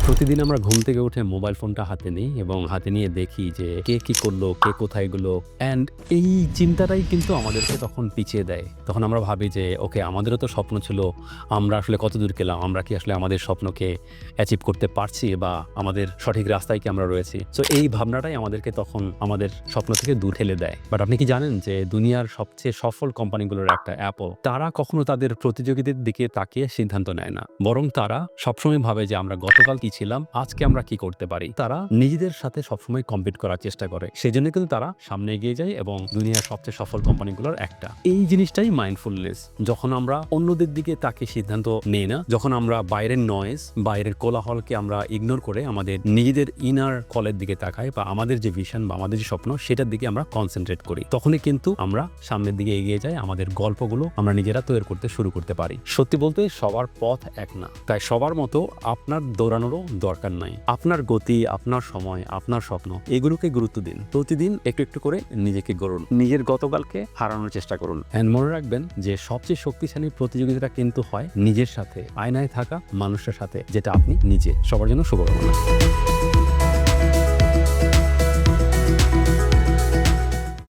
প্রতিদিন আমরা ঘুম থেকে উঠে মোবাইল ফোনটা হাতে নিই এবং হাতে নিয়ে দেখি যে কে কি করলো, কে কোথায় গেলো। অ্যান্ড এই চিন্তাটাই কিন্তু আমাদেরকে তখন পিছিয়ে দেয়। তখন আমরা ভাবি যে ওকে, আমাদেরও তো স্বপ্ন ছিল, আমরা আসলে কতদূর গেলাম, আমরা কি আসলে আমাদের স্বপ্নকে অ্যাচিভ করতে পারছি বা আমাদের সঠিক রাস্তায় কি আমরা রয়েছি। সো এই ভাবনাটাই আমাদেরকে তখন আমাদের স্বপ্ন থেকে দূর ঠেলে দেয়। বাট আপনি কি জানেন যে দুনিয়ার সবচেয়ে সফল কোম্পানিগুলোর একটা অ্যাপল, তারা কখনো তাদের প্রতিযোগীদের দিকে তাকিয়ে সিদ্ধান্ত নেয় না, বরং তারা সবসময় ভাবে যে আমরা গতকাল কি ছিলাম, আজকে আমরা কি করতে পারি। তারা নিজেদের সাথে সবসময় কম্পিট করার চেষ্টা করে, সেই জন্য কিন্তু তারা সামনে এগিয়ে যায় এবং দুনিয়ার সবচেয়ে সফল কোম্পানিগুলোর একটা। এই জিনিসটাই মাইন্ডফুলনেস। যখন আমরা অন্যদের দিকে তাকিয়ে সিদ্ধান্ত নেই না, যখন আমরা বাইরের নয়েজ, বাইরের কোলাহলকে আমরা ইগনোর করে আমাদের নিজেদের ইনার কলের দিকে তাকাই বা আমাদের যে ভিশন বা আমাদের যে স্বপ্ন সেটার দিকে আমরা কনসেন্ট্রেট করি, তখনই কিন্তু আমরা সামনের দিকে এগিয়ে যাই, আমাদের গল্পগুলো আমরা নিজেরা তৈরি করতে শুরু করতে পারি। সত্যি বলতে সবার পথ এক না, তাই সবার মতো আপনার দৌড়ানোরও দরকার নাই। আপনার গতি, আপনার সময়, আপনার স্বপ্ন, এগুলোকে গুরুত্ব দিন। প্রতিদিন একটু একটু করে নিজেকে গড়ুন, নিজের গতকালকে হারানোর চেষ্টা করুন। অ্যান্ড মনে রাখবেন যে সবচেয়ে শক্তিশালী প্রতিযোগিতাটা কিন্তু হয় নিজের সাথে, আয়নায় থাকা মানুষের সাথে, যেটা আপনি নিজে। সবার জন্য শুভকামনা।